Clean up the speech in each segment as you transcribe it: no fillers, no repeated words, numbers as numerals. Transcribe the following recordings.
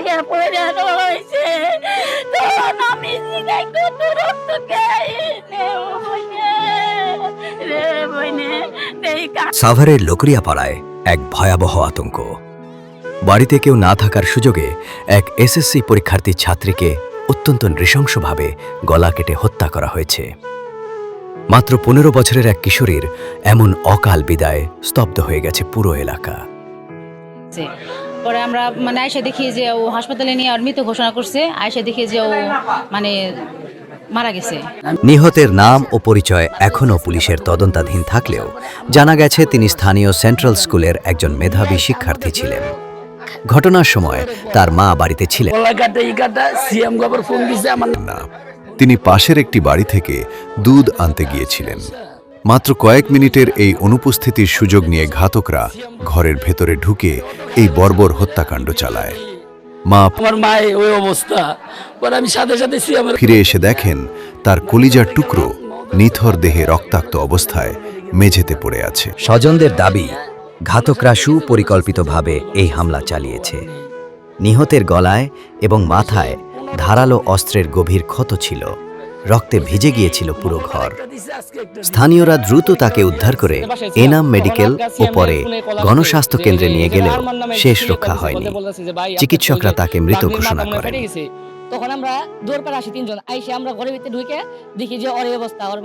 হয়ে পড়ে রয়েছে। তখন আমি জিগাই কত রক্ত খাইনে ও বইনে রে বইনে এই সাভারের লোকরিয়াপাড়ায় এক ভয়াবহ আতঙ্ক। বাড়িতে কেউ না থাকার সুযোগে এক এসএসসি পরীক্ষার্থী ছাত্রীকে অত্যন্ত নৃশংসভাবে গলা কেটে হত্যা করা হয়েছে। মাত্র 15 বছরের এক কিশোরীর এমন অকাল বিদায় স্তব্ধ হয়ে গেছে পুরো এলাকা। পরে আমরা আয়সা দেখি যে ও হাসপাতালে নিয়ে আর মৃত ঘোষণা করছে। আয়সা দেখি যে ও মারা গেছে। নিহতের নাম ও পরিচয় এখনও পুলিশের তদন্তাধীন থাকলেও জানা গেছে তিনি স্থানীয় সেন্ট্রাল স্কুলের একজন মেধাবী শিক্ষার্থী ছিলেন। ঘটনার সময় তার মা বাড়িতে ছিলেন না, তিনি পাশের একটি বাড়ি থেকে দুধ আনতে গিয়েছিলেন। মাত্র কয়েক মিনিটের এই অনুপস্থিতির সুযোগ নিয়ে ঘাতকরা ঘরের ভেতরে ঢুকে এই বর্বর হত্যাকাণ্ড চালায়। মা আমার মায়ের ওই অবস্থা, পরে আমি সাথে সাথে ফিরে এসে দেখেন তার কলিজার টুকরো নিথর দেহে রক্তাক্ত অবস্থায় মেঝেতে পড়ে আছে। স্বজনদের দাবি, ঘাতকরা সুপরিকল্পিতভাবে এই হামলা চালিয়েছে। নিহতের গলায় এবং মাথায় ধারালো অস্ত্রের গভীর ক্ষত ছিল, রক্তে ভিজে গিয়েছিল পুরো ঘর। স্থানীয়রা দ্রুত তাকে উদ্ধার করে এনাম মেডিকেল ও পরে গণস্বাস্থ্য কেন্দ্রে নিয়ে গেলেও শেষ রক্ষা হয়নি। চিকিৎসকরা তাকে মৃত ঘোষণা করেন। তখন আমরা দৌড় পাড়ে আসি 3 জন, আইসে আমরা ঘরের ভিতরে ঢুকে দেখি যে ওর এই অবস্থা, ওর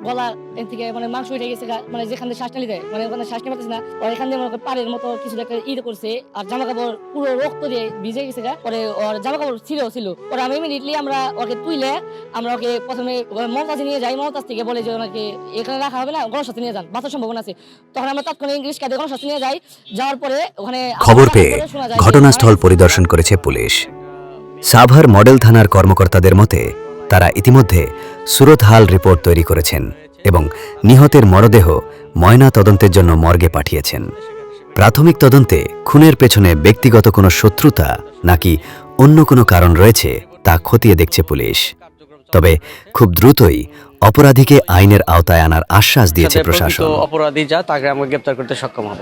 গলা থেকে মাংস উঠে গেছে, যেখান থেকে শ্বাস নিতে যায় ওখানে শ্বাস নিতে পারতেছে না। ওর এখান দিয়ে পাড়ের মতো কিছু একটা করছে, আর জামা কাপড় পুরো রক্ত দিয়ে ভিজে গেছে। পরে ওর জামা কাপড় ছিল পরে আমি ইমিডিয়েটলি আমরা ওকে তুইলে আমরা ওকে প্রথমে মমতাজে নিয়ে যাই। মমতাজ থেকে বলে যে ওনাকে এখানে রাখা হবে না, গণস্বাস্থ্য নিয়ে যান, বাঁচার সম্ভাবনা আছে। তখন আমরা তৎক্ষণাৎ ইংলিশ কার্ডে গণস্বাস্থ্য নিয়ে যাই। যাওয়ার পরে ওখানে খবর পেয়ে ঘটনাস্থল পরিদর্শন করেছে পুলিশ। সাভার মডেল থানার কর্মকর্তাদের মতে তারা ইতিমধ্যে সুরতহাল রিপোর্ট তৈরি করেছেন এবং নিহতের মরদেহ ময়না তদন্তের জন্য মর্গে পাঠিয়েছেন। প্রাথমিক তদন্তে খুনের পেছনে ব্যক্তিগত কোনো শত্রুতা নাকি অন্য কোনো কারণ রয়েছে তা খতিয়ে দেখছে পুলিশ। তবে খুব দ্রুতই অপরাধীকে আইনের আওতায় আনার আশ্বাস দিয়েছে প্রশাসন। অপরাধী যা তাকে আমরা গ্রেফতার করতে সক্ষম হব।